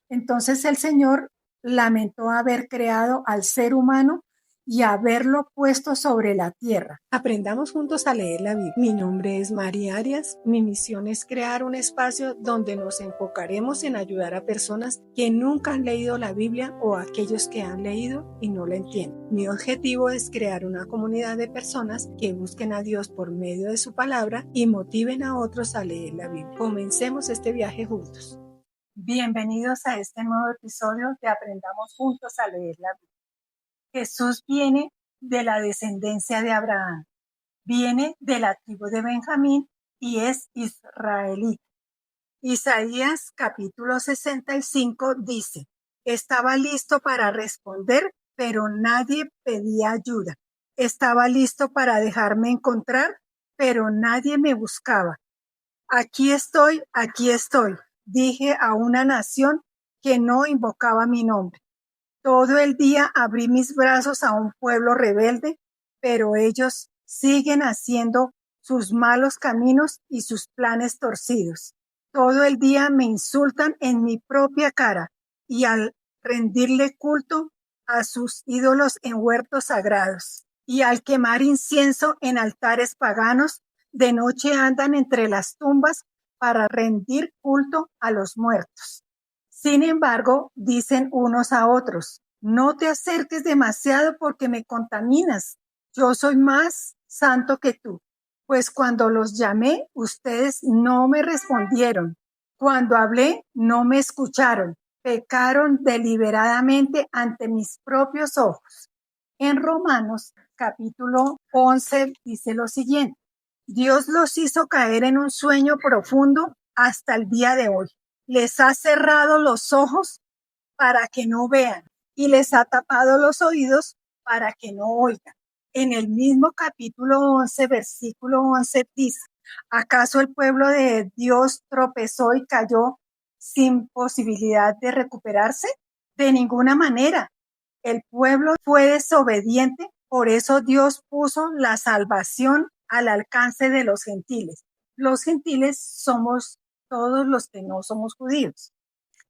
Entonces el Señor lamentó haber creado al ser humano y haberlo puesto sobre la tierra. Aprendamos juntos a leer la Biblia. Mi nombre es María Arias. Mi misión es crear un espacio donde nos enfocaremos en ayudar a personas que nunca han leído la Biblia o a aquellos que han leído y no la entienden. Mi objetivo es crear una comunidad de personas que busquen a Dios por medio de su palabra y motiven a otros a leer la Biblia. Comencemos este viaje juntos. Bienvenidos a este nuevo episodio de Aprendamos Juntos a Leer la Biblia. Jesús viene de la descendencia de Abraham, viene de la tribu de Benjamín y es israelita. Isaías capítulo 65 dice: estaba listo para responder, pero nadie pedía ayuda. Estaba listo para dejarme encontrar, pero nadie me buscaba. Aquí estoy, dije a una nación que no invocaba mi nombre. Todo el día abrí mis brazos a un pueblo rebelde, pero ellos siguen haciendo sus malos caminos y sus planes torcidos. Todo el día me insultan en mi propia cara y al rendirle culto a sus ídolos en huertos sagrados y al quemar incienso en altares paganos, de noche andan entre las tumbas para rendir culto a los muertos. Sin embargo, dicen unos a otros: no te acerques demasiado porque me contaminas. Yo soy más santo que tú. Pues cuando los llamé, ustedes no me respondieron. Cuando hablé, no me escucharon. Pecaron deliberadamente ante mis propios ojos. En Romanos capítulo 11 dice lo siguiente: Dios los hizo caer en un sueño profundo hasta el día de hoy. Les ha cerrado los ojos para que no vean y les ha tapado los oídos para que no oigan. En el mismo capítulo 11, versículo 11 dice: ¿acaso el pueblo de Dios tropezó y cayó sin posibilidad de recuperarse? De ninguna manera. El pueblo fue desobediente, por eso Dios puso la salvación al alcance de los gentiles. Los gentiles somos todos los que no somos judíos.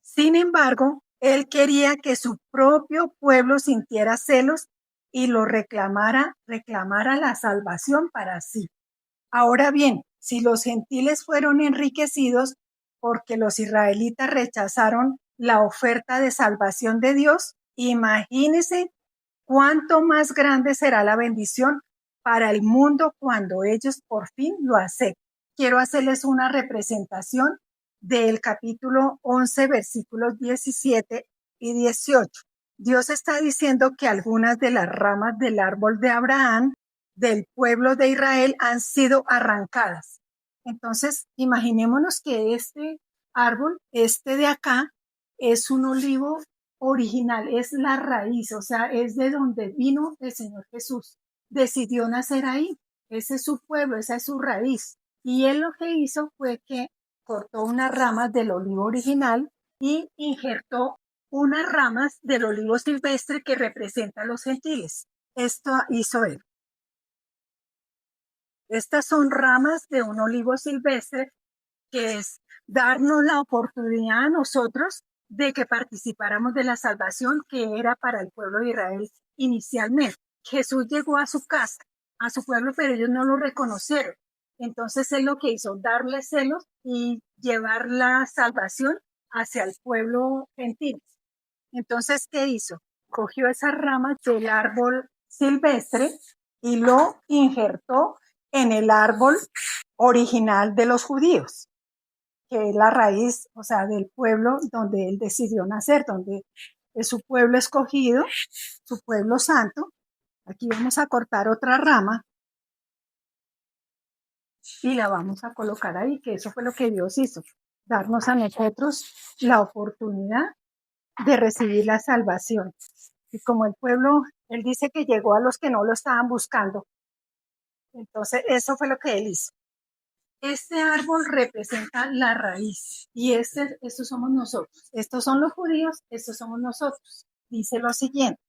Sin embargo, él quería que su propio pueblo sintiera celos y lo reclamara la salvación para sí. Ahora bien, si los gentiles fueron enriquecidos porque los israelitas rechazaron la oferta de salvación de Dios, imagínense cuánto más grande será la bendición para el mundo cuando ellos por fin lo acepten. Quiero hacerles una representación del capítulo 11, versículos 17 y 18. Dios está diciendo que algunas de las ramas del árbol de Abraham, del pueblo de Israel, han sido arrancadas. Entonces, imaginémonos que este árbol, este de acá, es un olivo original, es la raíz, o sea, es de donde vino el Señor Jesús. Decidió nacer ahí. Ese es su pueblo, esa es su raíz. Y él lo que hizo fue que cortó unas ramas del olivo original y injertó unas ramas del olivo silvestre que representa a los gentiles. Esto hizo él. Estas son ramas de un olivo silvestre, que es darnos la oportunidad a nosotros de que participáramos de la salvación que era para el pueblo de Israel inicialmente. Jesús llegó a su casa, a su pueblo, pero ellos no lo reconocieron. Entonces él lo que hizo, darles celos y llevar la salvación hacia el pueblo gentil. Entonces, ¿qué hizo? Cogió esas ramas del árbol silvestre y lo injertó en el árbol original de los judíos, que es la raíz, o sea, del pueblo donde él decidió nacer, donde es su pueblo escogido, su pueblo santo. Aquí vamos a cortar otra rama y la vamos a colocar ahí, que eso fue lo que Dios hizo, darnos a nosotros la oportunidad de recibir la salvación. Y como el pueblo, él dice que llegó a los que no lo estaban buscando. Entonces, eso fue lo que él hizo. Este árbol representa la raíz y estos somos nosotros. Estos son los judíos, estos somos nosotros. Dice lo siguiente: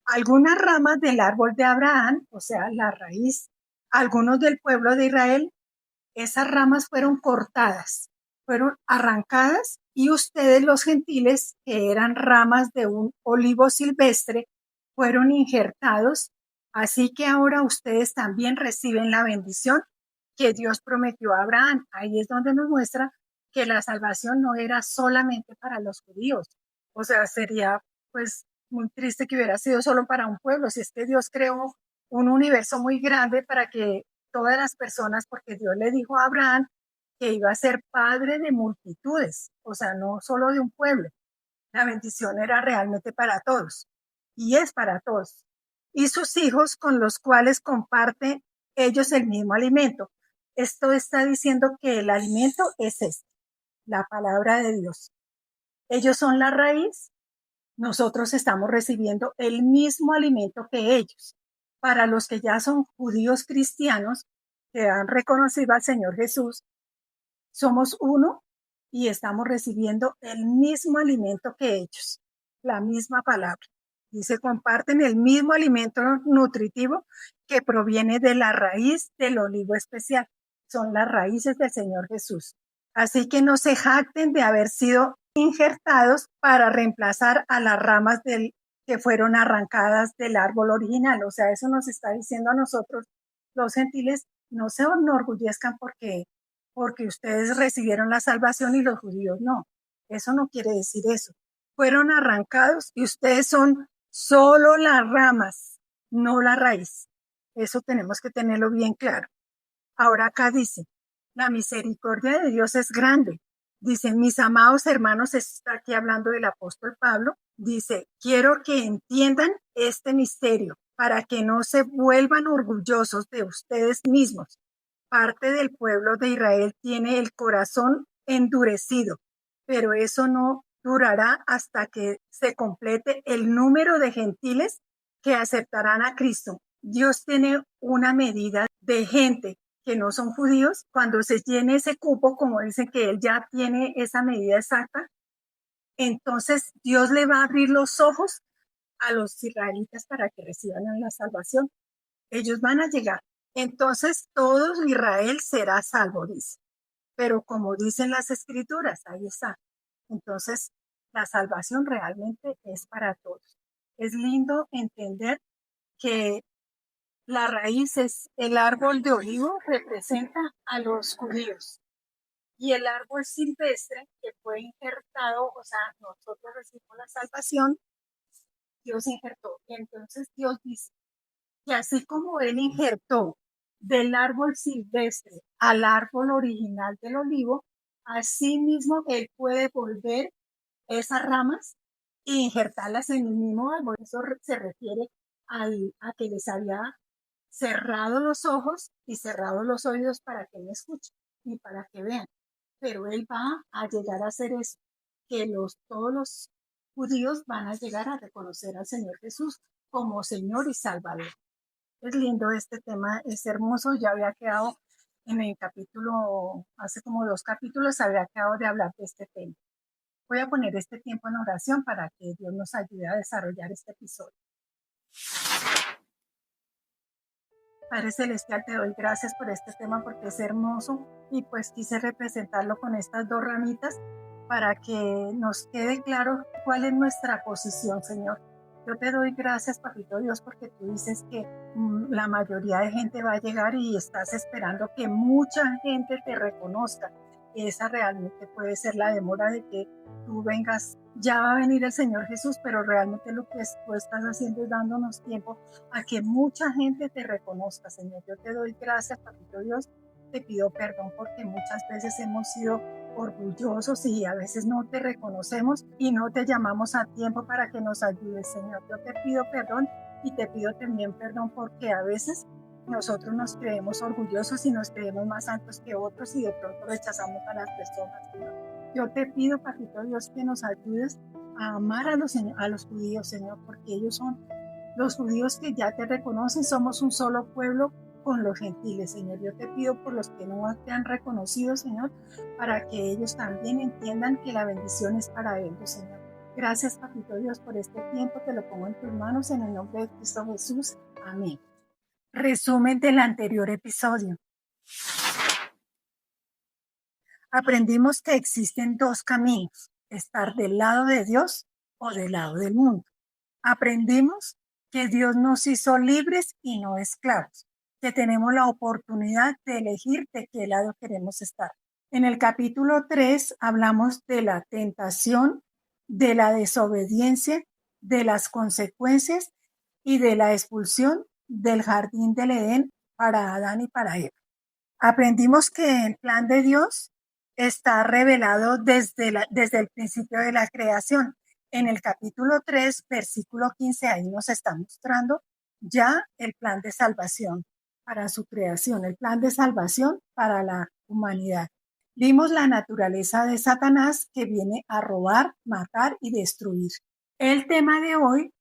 algunas ramas del árbol de Abraham, o sea, la raíz, algunos del pueblo de Israel, esas ramas fueron cortadas, fueron arrancadas y ustedes los gentiles, que eran ramas de un olivo silvestre, fueron injertados, así que ahora ustedes también reciben la bendición que Dios prometió a Abraham. Ahí es donde nos muestra que la salvación no era solamente para los judíos. O sea, sería pues muy triste que hubiera sido solo para un pueblo, si es que Dios creó un universo muy grande para que todas las personas, porque Dios le dijo a Abraham que iba a ser padre de multitudes, o sea, no solo de un pueblo. La bendición era realmente para todos y es para todos. Y sus hijos con los cuales comparten ellos el mismo alimento. Esto está diciendo que el alimento es este, la palabra de Dios. Ellos son la raíz, nosotros estamos recibiendo el mismo alimento que ellos. Para los que ya son judíos cristianos, que han reconocido al Señor Jesús, somos uno y estamos recibiendo el mismo alimento que ellos, la misma palabra. Dice, comparten el mismo alimento nutritivo que proviene de la raíz del olivo especial. Son las raíces del Señor Jesús. Así que no se jacten de haber sido injertados para reemplazar a las ramas que fueron arrancadas del árbol original. O sea, eso nos está diciendo a nosotros, los gentiles, no se enorgullezcan porque ustedes recibieron la salvación y los judíos no. Eso no quiere decir eso. Fueron arrancados y ustedes son solo las ramas, no la raíz. Eso tenemos que tenerlo bien claro. Ahora acá dice, la misericordia de Dios es grande. Dice, mis amados hermanos, está aquí hablando del apóstol Pablo, dice, quiero que entiendan este misterio para que no se vuelvan orgullosos de ustedes mismos. Parte del pueblo de Israel tiene el corazón endurecido, pero eso no durará hasta que se complete el número de gentiles que aceptarán a Cristo. Dios tiene una medida de gente que no son judíos. Cuando se llene ese cupo, como dicen que Él ya tiene esa medida exacta, entonces Dios le va a abrir los ojos a los israelitas para que reciban la salvación. Ellos van a llegar. Entonces todo Israel será salvo, dice. Pero como dicen las escrituras, ahí está. Entonces la salvación realmente es para todos. Es lindo entender que la raíz es el árbol de olivo, representa a los judíos. Y el árbol silvestre que fue injertado, o sea, nosotros recibimos la salvación, Dios injertó. Entonces Dios dice, y así como él injertó del árbol silvestre al árbol original del olivo, así mismo él puede volver esas ramas e injertarlas en el mismo árbol. Eso se refiere a que les había cerrado los ojos y cerrado los oídos para que no escuchen y para que vean. Pero él va a llegar a hacer eso, que todos los judíos van a llegar a reconocer al Señor Jesús como Señor y Salvador. Es lindo este tema, es hermoso. Ya había quedado en el capítulo, hace como 2 capítulos, había quedado de hablar de este tema. Voy a poner este tiempo en oración para que Dios nos ayude a desarrollar este episodio. Padre Celestial, te doy gracias por este tema porque es hermoso y pues quise representarlo con estas 2 ramitas para que nos quede claro cuál es nuestra posición, Señor. Yo te doy gracias, Papito Dios, porque tú dices que la mayoría de gente va a llegar y estás esperando que mucha gente te reconozca. Esa realmente puede ser la demora de que tú vengas. Ya va a venir el Señor Jesús, pero realmente lo que tú estás haciendo es dándonos tiempo a que mucha gente te reconozca, Señor. Yo te doy gracias, Papito Dios. Te pido perdón porque muchas veces hemos sido orgullosos y a veces no te reconocemos y no te llamamos a tiempo para que nos ayudes, Señor. Yo te pido perdón y te pido también perdón porque a veces nosotros nos creemos orgullosos y nos creemos más altos que otros y de pronto rechazamos a las personas, Señor. Yo te pido, Papito Dios, que nos ayudes a amar a los judíos, Señor, porque ellos son los judíos que ya te reconocen. Somos un solo pueblo con los gentiles, Señor. Yo te pido por los que no te han reconocido, Señor, para que ellos también entiendan que la bendición es para ellos, Señor. Gracias, Papito Dios, por este tiempo. Te lo pongo en tus manos en el nombre de Cristo Jesús. Amén. Resumen del anterior episodio. Aprendimos que existen 2 caminos. estar del lado de Dios o del lado del mundo. Aprendimos que Dios nos hizo libres y no esclavos, que tenemos la oportunidad de elegir de qué lado queremos estar. En el capítulo 3 hablamos de la tentación, de la desobediencia, de las consecuencias y de la expulsión del jardín del Edén para Adán y para Eva. Aprendimos que el plan de Dios está revelado desde el principio de la creación. En el capítulo 3, versículo 15, ahí nos está mostrando ya el plan de salvación para su creación, el plan de salvación para la humanidad. Vimos la naturaleza de Satanás que viene a robar, matar y destruir. El tema de hoy,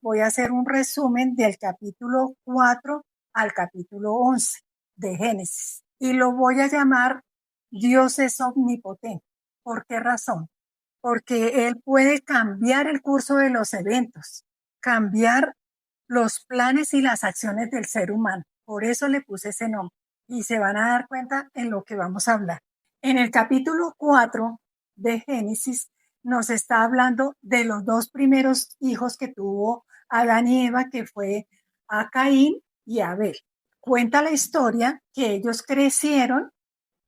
voy a hacer un resumen del capítulo 4 al capítulo 11 de Génesis y lo voy a llamar Dios es omnipotente. ¿Por qué razón? Porque Él puede cambiar el curso de los eventos, cambiar los planes y las acciones del ser humano. Por eso le puse ese nombre y se van a dar cuenta en lo que vamos a hablar. En el capítulo 4 de Génesis nos está hablando de los dos primeros hijos que tuvo Adán y Eva, que fue a Caín y a Abel. Cuenta la historia que ellos crecieron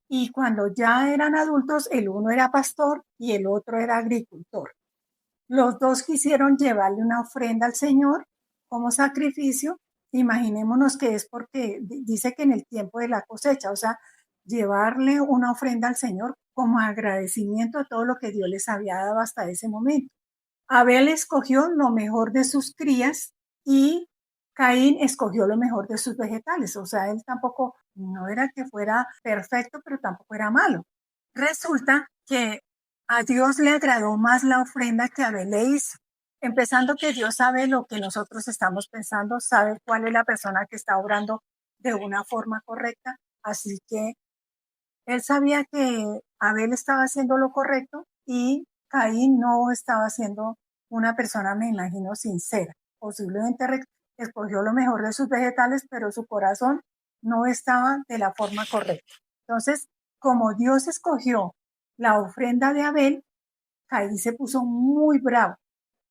y cuando ya eran adultos, el uno era pastor y el otro era agricultor. Los dos quisieron llevarle una ofrenda al Señor como sacrificio. Imaginémonos que es porque dice que en el tiempo de la cosecha, o sea, llevarle una ofrenda al Señor como agradecimiento a todo lo que Dios les había dado hasta ese momento. Abel escogió lo mejor de sus crías y Caín escogió lo mejor de sus vegetales. O sea, él tampoco, no era que fuera perfecto, pero tampoco era malo. Resulta que a Dios le agradó más la ofrenda que Abel le hizo. Empezando que Dios sabe lo que nosotros estamos pensando, sabe cuál es la persona que está obrando de una forma correcta. Así que él sabía que Abel estaba haciendo lo correcto y Caín no estaba siendo una persona, me imagino, sincera. Posiblemente escogió lo mejor de sus vegetales, pero su corazón no estaba de la forma correcta. Entonces, como Dios escogió la ofrenda de Abel, Caín se puso muy bravo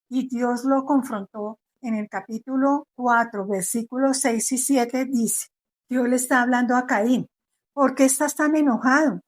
y Dios lo confrontó en el capítulo 4, versículos 6 y 7, dice, Dios le está hablando a Caín. ¿Por qué estás tan enojado?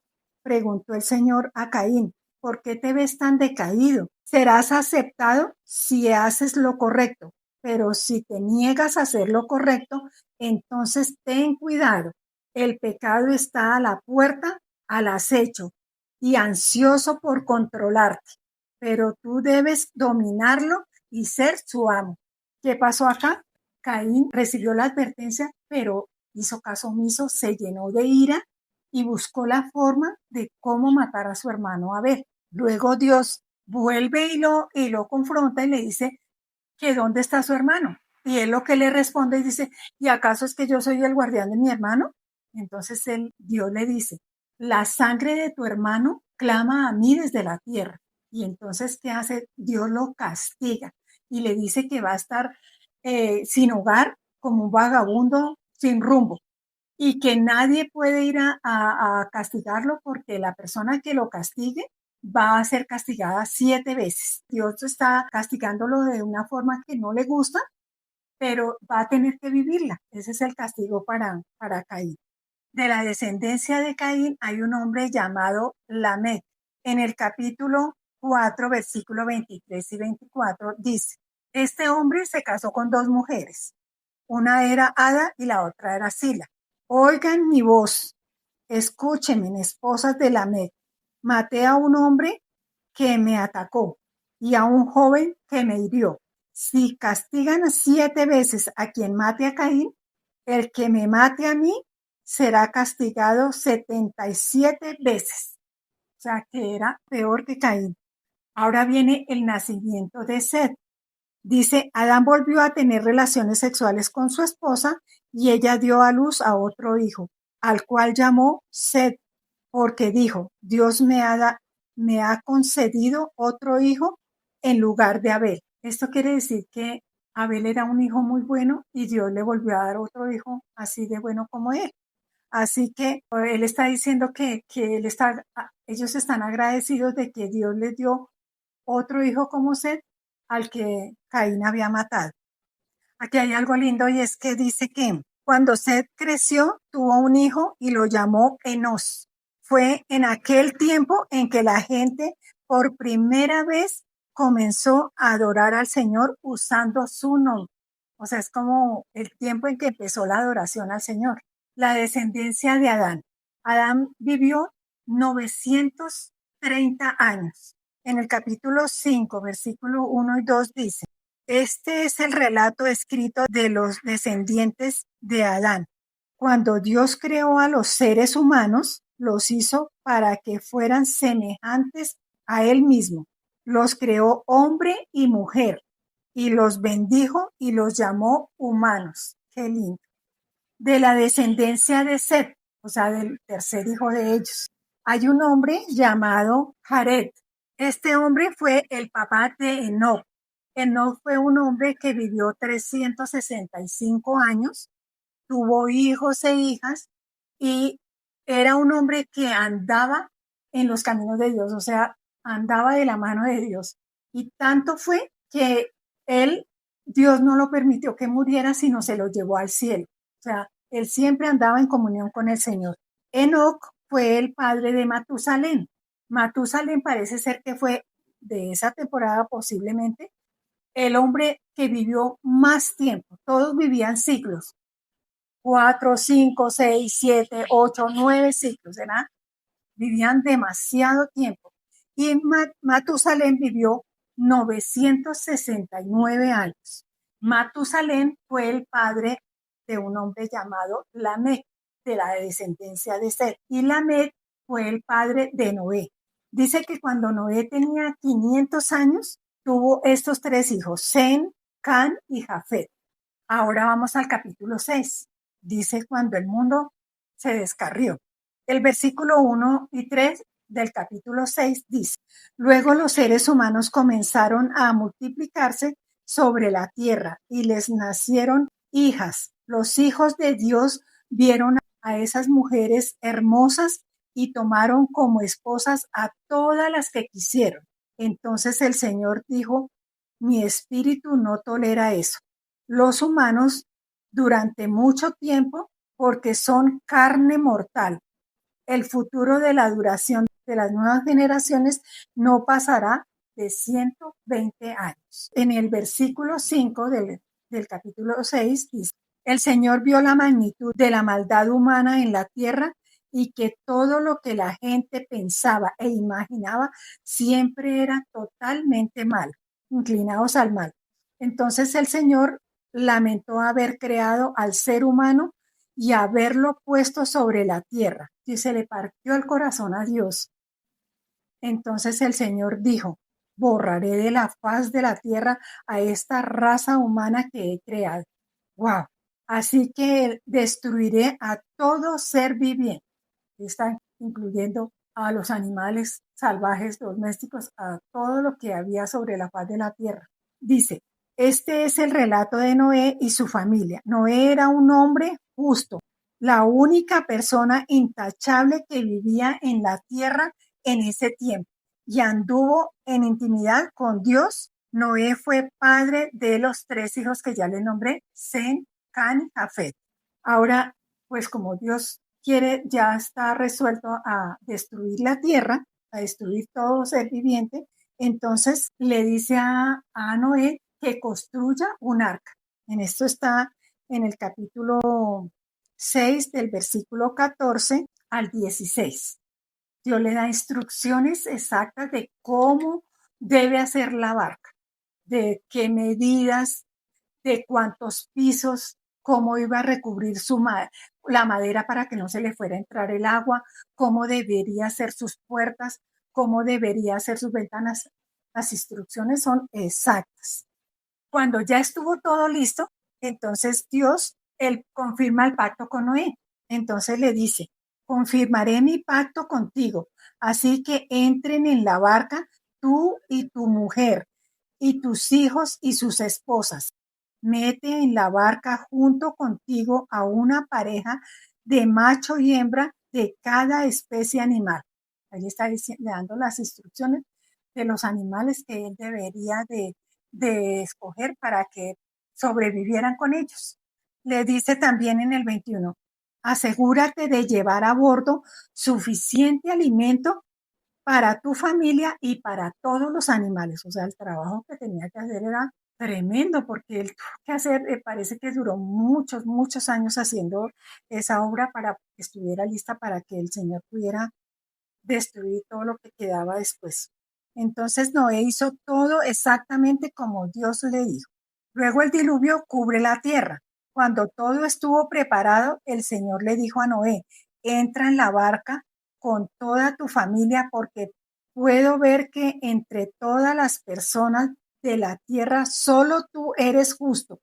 Preguntó el Señor a Caín. ¿Por qué te ves tan decaído? Serás aceptado si haces lo correcto, pero si te niegas a hacer lo correcto, entonces ten cuidado. El pecado está a la puerta, al acecho y ansioso por controlarte, pero tú debes dominarlo y ser su amo. ¿Qué pasó acá? Caín recibió la advertencia, pero hizo caso omiso, se llenó de ira y buscó la forma de cómo matar a su hermano Abel. Luego Dios vuelve y lo confronta y le dice que dónde está su hermano. Y él lo que le responde y dice, ¿y acaso es que yo soy el guardián de mi hermano? Entonces Dios le dice, la sangre de tu hermano clama a mí desde la tierra. Y entonces, ¿qué hace? Dios lo castiga y le dice que va a estar sin hogar, como un vagabundo sin rumbo y que nadie puede ir a castigarlo porque la persona que lo castigue va a ser castigada 7 veces. Dios está castigándolo de una forma que no le gusta, pero va a tener que vivirla. Ese es el castigo para Caín. De la descendencia de Caín hay un hombre llamado Lamec. En el capítulo 4, versículo 23 y 24 dice, este hombre se casó con 2 mujeres. Una era Ada y la otra era Sila. Oigan mi voz, escúchenme, esposas de Lamec. Maté a un hombre que me atacó y a un joven que me hirió. Si castigan 7 veces a quien mate a Caín, el que me mate a mí será castigado 77 veces. O sea, que era peor que Caín. Ahora viene el nacimiento de Set. Dice, Adán volvió a tener relaciones sexuales con su esposa y ella dio a luz a otro hijo, al cual llamó Set, porque dijo, Dios me ha concedido otro hijo en lugar de Abel. Esto quiere decir que Abel era un hijo muy bueno y Dios le volvió a dar otro hijo así de bueno como él. Así que él está diciendo que ellos están agradecidos de que Dios les dio otro hijo como Set al que Caín había matado. Aquí hay algo lindo y es que dice que cuando Set creció, tuvo un hijo y lo llamó Enos. Fue en aquel tiempo en que la gente por primera vez comenzó a adorar al Señor usando su nombre. O sea, es como el tiempo en que empezó la adoración al Señor. La descendencia de Adán. Adán vivió 930 años. En el capítulo 5, versículo 1 y 2 dice, este es el relato escrito de los descendientes de Adán. Cuando Dios creó a los seres humanos, los hizo para que fueran semejantes a Él mismo. Los creó hombre y mujer y los bendijo y los llamó humanos. Qué lindo. De la descendencia de Set, o sea, del tercer hijo de ellos, hay un hombre llamado Jared. Este hombre fue el papá de Enoc. Enoc fue un hombre que vivió 365 años, tuvo hijos e hijas y era un hombre que andaba en los caminos de Dios, o sea, andaba de la mano de Dios. Y tanto fue que él, Dios no lo permitió que muriera, sino se lo llevó al cielo. O sea, él siempre andaba en comunión con el Señor. Enoc fue el padre de Matusalén. Matusalén parece ser que fue de esa temporada posiblemente el hombre que vivió más tiempo. Todos vivían siglos. 4, 5, 6, 7, 8, 9 siglos, ¿verdad? Vivían demasiado tiempo. Y Matusalén vivió 969 años. Matusalén fue el padre de un hombre llamado Lamec, de la descendencia de Set. Y Lamec fue el padre de Noé. Dice que cuando Noé tenía 500 años, tuvo estos tres hijos, Sem, Can y Jafet. Ahora vamos al capítulo 6. Dice cuando el mundo se descarrió. El versículo 1 y 3 del capítulo 6 dice, luego los seres humanos comenzaron a multiplicarse sobre la tierra y les nacieron hijas. Los hijos de Dios vieron a esas mujeres hermosas y tomaron como esposas a todas las que quisieron. Entonces el Señor dijo, mi espíritu no tolera eso. Los humanos durante mucho tiempo porque son carne mortal. El futuro de la duración de las nuevas generaciones no pasará de 120 años. En el versículo 5 del capítulo 6 dice, el Señor vio la magnitud de la maldad humana en la tierra y que todo lo que la gente pensaba e imaginaba siempre era totalmente mal, inclinados al mal. Entonces el Señor lamentó haber creado al ser humano y haberlo puesto sobre la tierra. Y se le partió el corazón a Dios. Entonces el Señor dijo, borraré de la faz de la tierra a esta raza humana que he creado. ¡Wow! Así que destruiré a todo ser viviente. Está incluyendo a los animales salvajes domésticos, a todo lo que había sobre la faz de la tierra. Dice, este es el relato de Noé y su familia. Noé era un hombre justo, la única persona intachable que vivía en la tierra en ese tiempo y anduvo en intimidad con Dios. Noé fue padre de los tres hijos que ya le nombré, Sem, Can y Jafet. Ahora, pues como Dios quiere, ya está resuelto a destruir la tierra, a destruir todo ser viviente, entonces le dice a Noé que construya un arca. En esto está en el capítulo 6 del versículo 14 al 16. Dios le da instrucciones exactas de cómo debe hacer la barca, de qué medidas, de cuántos pisos, cómo iba a recubrir la madera para que no se le fuera a entrar el agua, cómo debería ser sus puertas, cómo debería ser sus ventanas. Las instrucciones son exactas. Cuando ya estuvo todo listo, entonces Dios, él confirma el pacto con Noé. Entonces le dice, confirmaré mi pacto contigo, así que entren en la barca tú y tu mujer, y tus hijos y sus esposas. Mete en la barca junto contigo a una pareja de macho y hembra de cada especie animal. Ahí está dando las instrucciones de los animales que él debería de escoger para que sobrevivieran con ellos. Le dice también en el 21, asegúrate de llevar a bordo suficiente alimento para tu familia y para todos los animales. O sea, el trabajo que tenía que hacer era tremendo porque él tuvo que hacer, parece que duró muchos, muchos años haciendo esa obra para que estuviera lista para que el Señor pudiera destruir todo lo que quedaba después. Entonces Noé hizo todo exactamente como Dios le dijo. Luego el diluvio cubre la tierra. Cuando todo estuvo preparado, el Señor le dijo a Noé, entra en la barca con toda tu familia porque puedo ver que entre todas las personas de la tierra solo tú eres justo.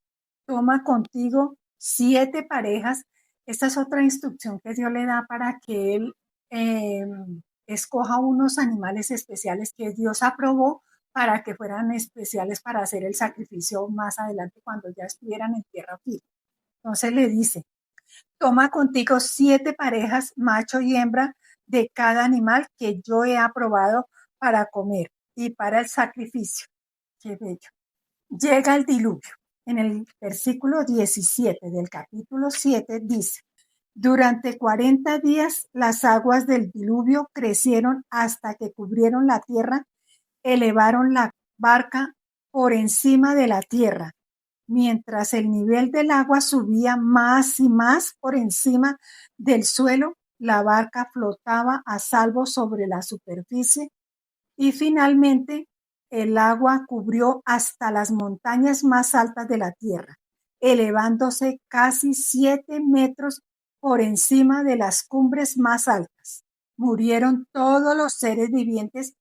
Toma contigo 7 parejas. Esta es otra instrucción que Dios le da para que él eh, escoja unos animales especiales que Dios aprobó para que fueran especiales para hacer el sacrificio más adelante cuando ya estuvieran en tierra firme. Entonces le dice, toma contigo 7 parejas, macho y hembra, de cada animal que yo he aprobado para comer y para el sacrificio. Qué bello. Llega el diluvio. En el versículo 17 del capítulo 7 dice, durante 40 días las aguas del diluvio crecieron hasta que cubrieron la tierra, elevaron la barca por encima de la tierra, mientras el nivel del agua subía más y más por encima del suelo, la barca flotaba a salvo sobre la superficie y finalmente el agua cubrió hasta las montañas más altas de la tierra, elevándose casi 7 metros por encima de las cumbres más altas. Murieron todos los seres vivientes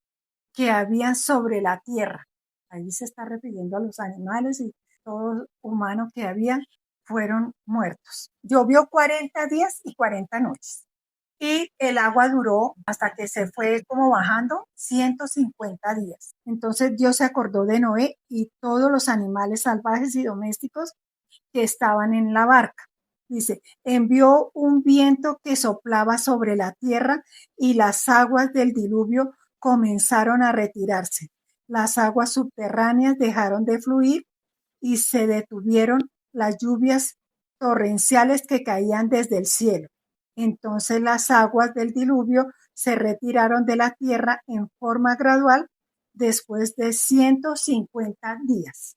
que habían sobre la tierra. Ahí se está refiriendo a los animales y todo humano que había fueron muertos. Llovió 40 días y 40 noches. Y el agua duró hasta que se fue como bajando 150 días. Entonces Dios se acordó de Noé y todos los animales salvajes y domésticos que estaban en la barca. Dice, envió un viento que soplaba sobre la tierra y las aguas del diluvio comenzaron a retirarse. Las aguas subterráneas dejaron de fluir y se detuvieron las lluvias torrenciales que caían desde el cielo. Entonces las aguas del diluvio se retiraron de la tierra en forma gradual después de 150 días.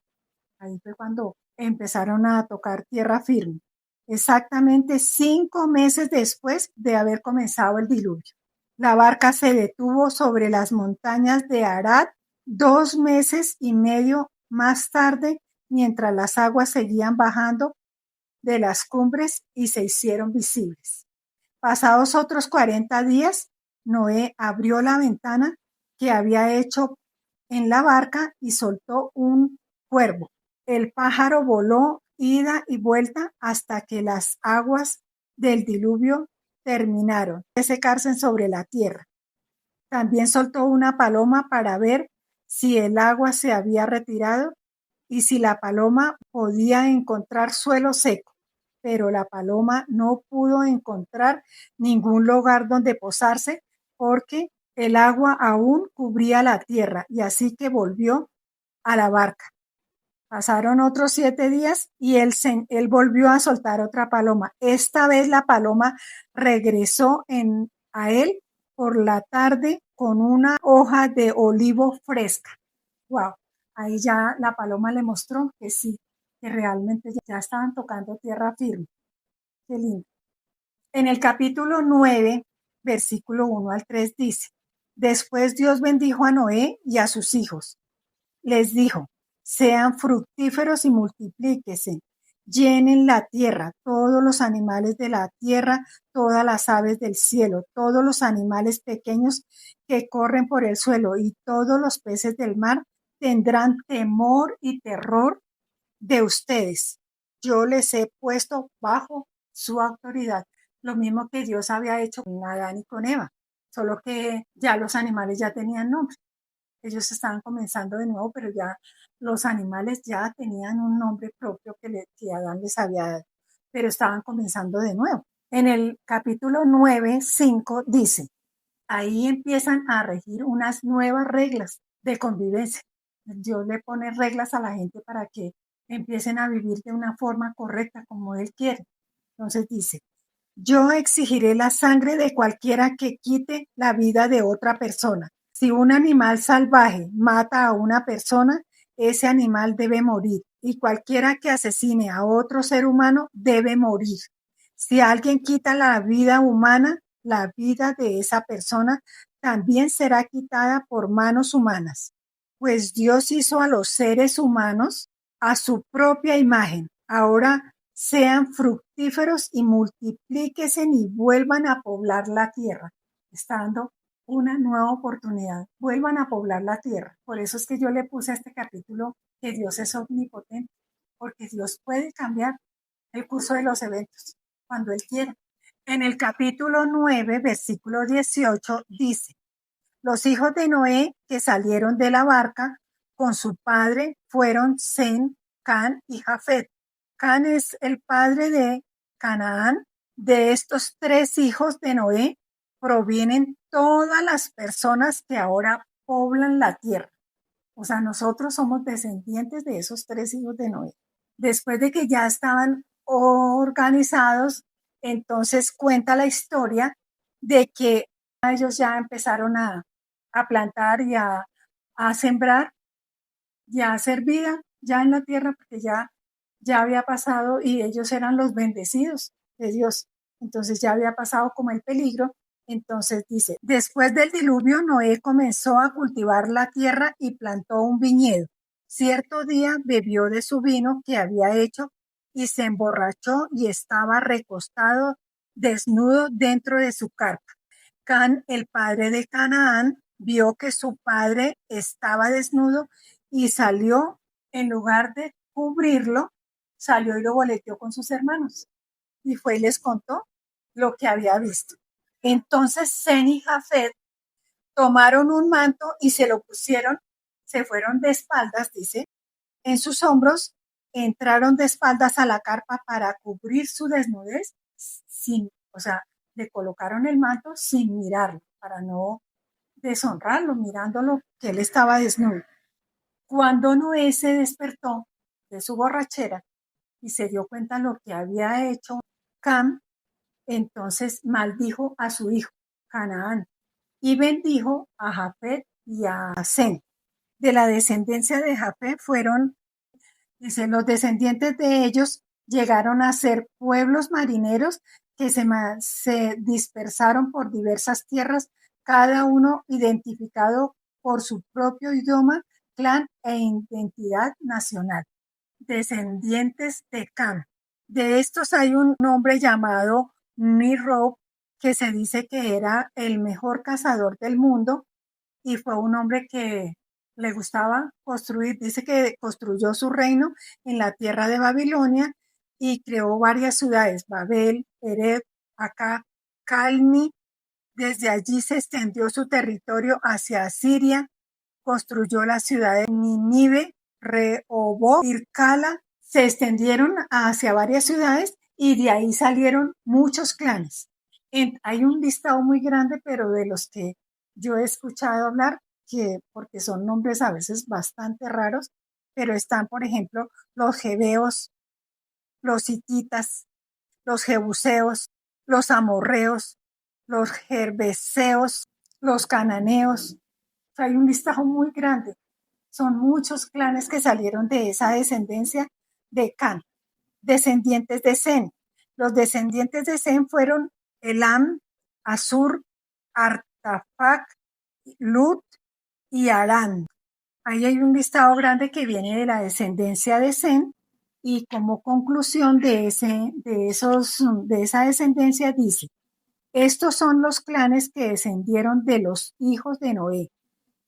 Ahí fue cuando empezaron a tocar tierra firme. Exactamente 5 meses después de haber comenzado el diluvio. La barca se detuvo sobre las montañas de Arad 2 meses y medio más tarde, mientras las aguas seguían bajando de las cumbres y se hicieron visibles. Pasados otros 40 días, Noé abrió la ventana que había hecho en la barca y soltó un cuervo. El pájaro voló ida y vuelta hasta que las aguas del diluvio terminaron de secarse sobre la tierra. También soltó una paloma para ver si el agua se había retirado y si la paloma podía encontrar suelo seco, pero la paloma no pudo encontrar ningún lugar donde posarse porque el agua aún cubría la tierra y así que volvió a la barca. Pasaron otros 7 días y él volvió a soltar otra paloma. Esta vez la paloma regresó a él por la tarde con una hoja de olivo fresca. Wow, ahí ya la paloma le mostró que sí, que realmente ya estaban tocando tierra firme. Qué lindo. En el capítulo 9, versículo 1 al 3 dice, después Dios bendijo a Noé y a sus hijos. Les dijo, sean fructíferos y multiplíquense, llenen la tierra, todos los animales de la tierra, todas las aves del cielo, todos los animales pequeños que corren por el suelo y todos los peces del mar tendrán temor y terror de ustedes. Yo les he puesto bajo su autoridad, lo mismo que Dios había hecho con Adán y con Eva, solo que ya los animales ya tenían nombre. Ellos estaban comenzando de nuevo, pero ya los animales ya tenían un nombre propio que Adán les había dado, pero estaban comenzando de nuevo. En el capítulo 9, 5 dice, ahí empiezan a regir unas nuevas reglas de convivencia. Dios le pone reglas a la gente para que empiecen a vivir de una forma correcta como Él quiere. Entonces dice, yo exigiré la sangre de cualquiera que quite la vida de otra persona. Si un animal salvaje mata a una persona, ese animal debe morir. Y cualquiera que asesine a otro ser humano debe morir. Si alguien quita la vida humana, la vida de esa persona también será quitada por manos humanas. Pues Dios hizo a los seres humanos a su propia imagen. Ahora sean fructíferos y multiplíquense y vuelvan a poblar la tierra. Está dando una nueva oportunidad. Vuelvan a poblar la tierra. Por eso es que yo le puse a este capítulo que Dios es omnipotente, porque Dios puede cambiar el curso de los eventos cuando Él quiera. En el capítulo 9, versículo 18, dice, los hijos de Noé que salieron de la barca con su padre fueron Sem, Can y Jafet. Can es el padre de Canaán. De estos tres hijos de Noé provienen todas las personas que ahora poblan la tierra. O sea, nosotros somos descendientes de esos tres hijos de Noé. Después de que ya estaban organizados, entonces cuenta la historia de que ellos ya empezaron a plantar y a sembrar y a hacer vida ya en la tierra, porque ya había pasado y ellos eran los bendecidos de Dios. Entonces ya había pasado como el peligro. Entonces dice, después del diluvio, Noé comenzó a cultivar la tierra y plantó un viñedo. Cierto día bebió de su vino que había hecho y se emborrachó y estaba recostado desnudo dentro de su carpa. Can, el padre de Canaán, vio que su padre estaba desnudo y salió, en lugar de cubrirlo, salió y lo boleteó con sus hermanos. Y fue y les contó lo que había visto. Entonces Sem y Jafet tomaron un manto y se lo pusieron, se fueron de espaldas, dice, en sus hombros, entraron de espaldas a la carpa para cubrir su desnudez, o sea, le colocaron el manto sin mirarlo, para no deshonrarlo, mirándolo que él estaba desnudo. Cuando Noé se despertó de su borrachera y se dio cuenta de lo que había hecho Cam, entonces maldijo a su hijo, Canaán, y bendijo a Jafet y a Sem. De la descendencia de Jafet fueron, dice, los descendientes de ellos llegaron a ser pueblos marineros que se dispersaron por diversas tierras, cada uno identificado por su propio idioma, clan e identidad nacional. Descendientes de Cam. De estos hay un hombre llamado Nimrod, que se dice que era el mejor cazador del mundo y fue un hombre que le gustaba construir. Dice que construyó su reino en la tierra de Babilonia y creó varias ciudades, Babel, Ereb, Acá, Calni. Desde allí se extendió su territorio hacia Asiria, construyó la ciudad de Nínive, Rehoboth, Ircala, se extendieron hacia varias ciudades y de ahí salieron muchos clanes. Hay un listado muy grande, pero de los que yo he escuchado hablar, que porque son nombres a veces bastante raros, pero están, por ejemplo, los Jebeos, los hititas, los jebuseos, los amorreos, los gerbeseos, los cananeos. Hay un listado muy grande. Son muchos clanes que salieron de esa descendencia de Can. Descendientes de Sem. Los descendientes de Sem fueron Elam, Asur, Artafac, Lut y Arán. Ahí hay un listado grande que viene de la descendencia de Sem y como conclusión de esa descendencia dice, estos son los clanes que descendieron de los hijos de Noé,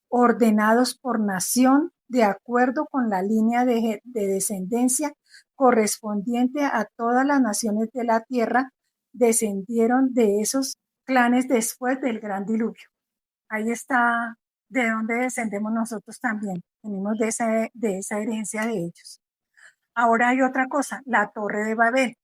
ordenados por nación de acuerdo con la línea de descendencia correspondiente a todas las naciones de la tierra, descendieron de esos clanes después del gran diluvio. Ahí está de donde descendemos nosotros también. Venimos de esa herencia de ellos. Ahora hay otra cosa, la Torre de Babel.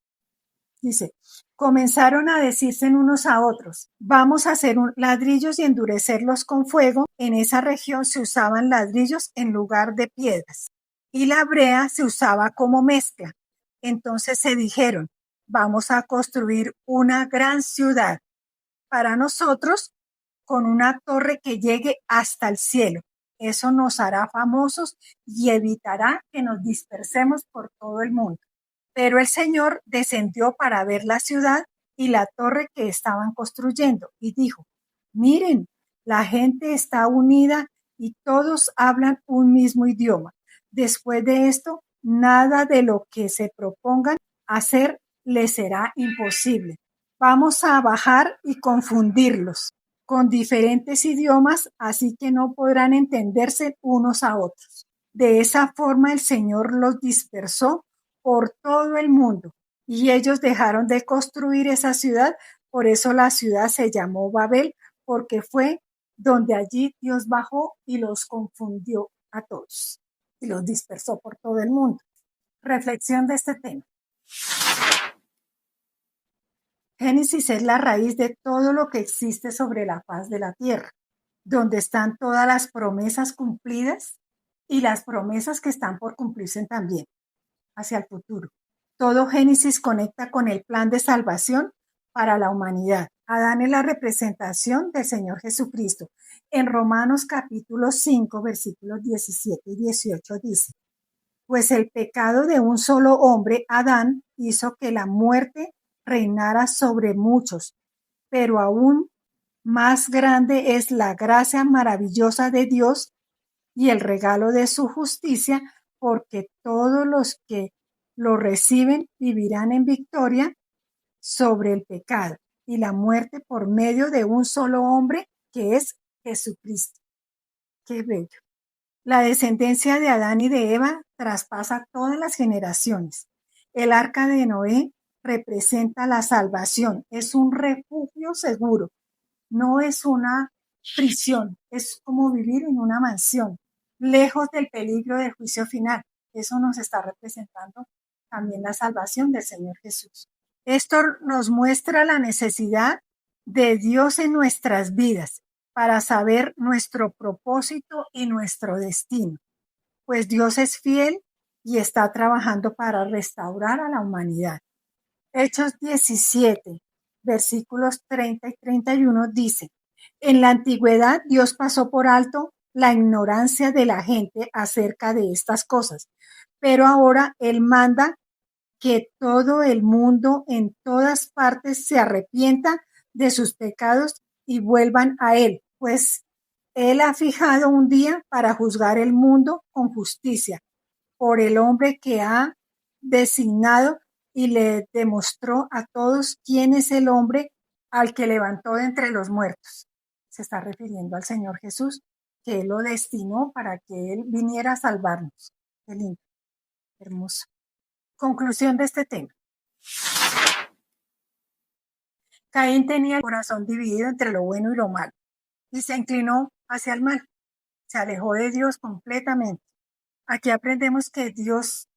Dice, comenzaron a decirse unos a otros, vamos a hacer ladrillos y endurecerlos con fuego. En esa región se usaban ladrillos en lugar de piedras y la brea se usaba como mezcla. Entonces se dijeron, vamos a construir una gran ciudad para nosotros con una torre que llegue hasta el cielo. Eso nos hará famosos y evitará que nos dispersemos por todo el mundo. Pero el Señor descendió para ver la ciudad y la torre que estaban construyendo y dijo, miren, la gente está unida y todos hablan un mismo idioma. Después de esto, nada de lo que se propongan hacer les será imposible. Vamos a bajar y confundirlos con diferentes idiomas, así que no podrán entenderse unos a otros. De esa forma el Señor los dispersó por todo el mundo y ellos dejaron de construir esa ciudad. Por eso la ciudad se llamó Babel, porque fue donde allí Dios bajó y los confundió a todos y los dispersó por todo el mundo. Reflexión de este tema. Génesis es la raíz de todo lo que existe sobre la faz de la tierra, donde están todas las promesas cumplidas y las promesas que están por cumplirse también hacia el futuro. Todo Génesis conecta con el plan de salvación para la humanidad. Adán es la representación del Señor Jesucristo. En Romanos capítulo 5, versículos 17 y 18 dice, pues el pecado de un solo hombre, Adán, hizo que la muerte reinara sobre muchos, pero aún más grande es la gracia maravillosa de Dios y el regalo de su justicia, porque todos los que lo reciben vivirán en victoria sobre el pecado y la muerte por medio de un solo hombre, que es Jesucristo. Qué bello. La descendencia de Adán y de Eva traspasa todas las generaciones. El arca de Noé representa la salvación, es un refugio seguro, no es una prisión, es como vivir en una mansión, lejos del peligro del juicio final. Eso nos está representando también la salvación del Señor Jesús. Esto nos muestra la necesidad de Dios en nuestras vidas para saber nuestro propósito y nuestro destino, pues Dios es fiel y está trabajando para restaurar a la humanidad. Hechos 17, versículos 30 y 31 dice, en la antigüedad Dios pasó por alto la ignorancia de la gente acerca de estas cosas, pero ahora Él manda que todo el mundo en todas partes se arrepienta de sus pecados y vuelvan a Él, pues Él ha fijado un día para juzgar el mundo con justicia por el hombre que ha designado y le demostró a todos quién es el hombre al que levantó de entre los muertos. Se está refiriendo al Señor Jesús, que Él lo destinó para que Él viniera a salvarnos. Qué lindo, hermoso. Conclusión de este tema. Caín tenía el corazón dividido entre lo bueno y lo malo y se inclinó hacia el mal. Se alejó de Dios completamente. Aquí aprendemos que Dios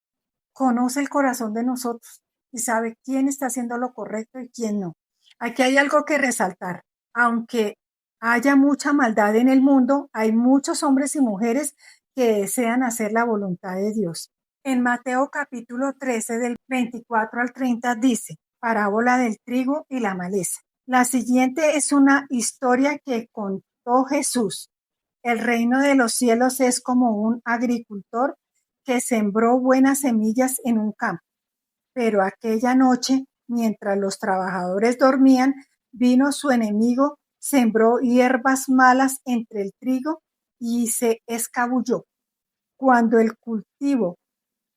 conoce el corazón de nosotros y sabe quién está haciendo lo correcto y quién no. Aquí hay algo que resaltar. Aunque haya mucha maldad en el mundo, hay muchos hombres y mujeres que desean hacer la voluntad de Dios. En Mateo capítulo 13 del 24 al 30 dice, parábola del trigo y la maleza. La siguiente es una historia que contó Jesús. El reino de los cielos es como un agricultor que sembró buenas semillas en un campo. Pero aquella noche, mientras los trabajadores dormían, vino su enemigo, sembró hierbas malas entre el trigo y se escabulló. Cuando el cultivo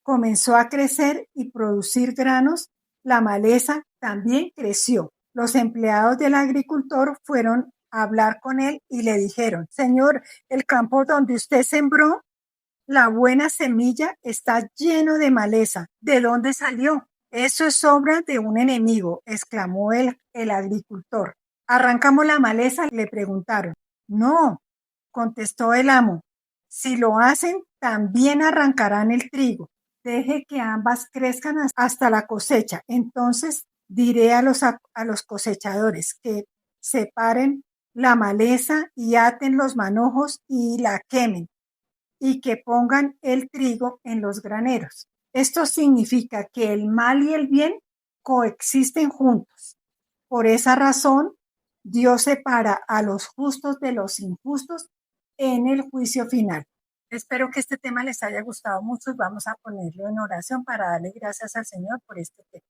comenzó a crecer y producir granos, la maleza también creció. Los empleados del agricultor fueron a hablar con él y le dijeron, Señor, el campo donde usted sembró la buena semilla está lleno de maleza. ¿De dónde salió? Eso es obra de un enemigo, exclamó el agricultor. ¿Arrancamos la maleza?, le preguntaron. No, contestó el amo. Si lo hacen, también arrancarán el trigo. Deje que ambas crezcan hasta la cosecha. Entonces Diré a los cosechadores que separen la maleza y aten los manojos y la quemen, y que pongan el trigo en los graneros. Esto significa que el mal y el bien coexisten juntos. Por esa razón, Dios separa a los justos de los injustos en el juicio final. Espero que este tema les haya gustado mucho y vamos a ponerlo en oración para darle gracias al Señor por este tema.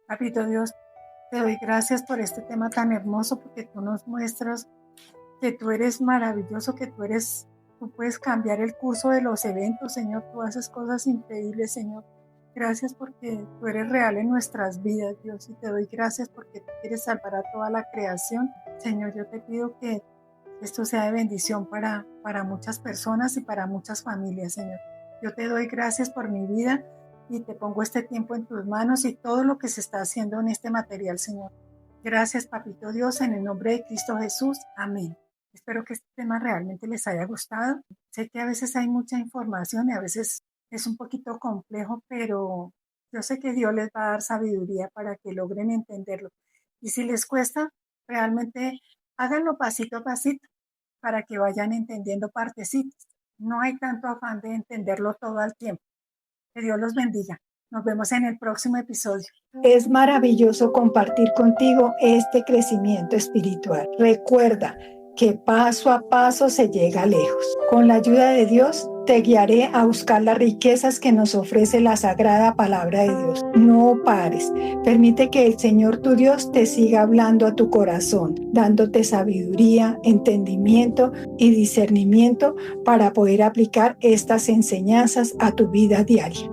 Papito Dios, te doy gracias por este tema tan hermoso, porque tú nos muestras que tú eres maravilloso, que tú puedes cambiar el curso de los eventos, Señor. Tú haces cosas increíbles, Señor. Gracias porque tú eres real en nuestras vidas, Dios, y te doy gracias porque tú quieres salvar a toda la creación. Señor, yo te pido que esto sea de bendición para muchas personas y para muchas familias, Señor. Yo te doy gracias por mi vida y te pongo este tiempo en tus manos y todo lo que se está haciendo en este material, Señor. Gracias, Papito Dios, en el nombre de Cristo Jesús. Amén. Espero que este tema realmente les haya gustado. Sé que a veces hay mucha información y a veces es un poquito complejo, pero yo sé que Dios les va a dar sabiduría para que logren entenderlo. Y si les cuesta, realmente háganlo pasito a pasito para que vayan entendiendo partecitas. No hay tanto afán de entenderlo todo al tiempo. Que Dios los bendiga. Nos vemos en el próximo episodio. Es maravilloso compartir contigo este crecimiento espiritual. Recuerda que paso a paso se llega lejos. Con la ayuda de Dios, te guiaré a buscar las riquezas que nos ofrece la sagrada palabra de Dios. No pares. Permite que el Señor tu Dios te siga hablando a tu corazón, dándote sabiduría, entendimiento y discernimiento para poder aplicar estas enseñanzas a tu vida diaria.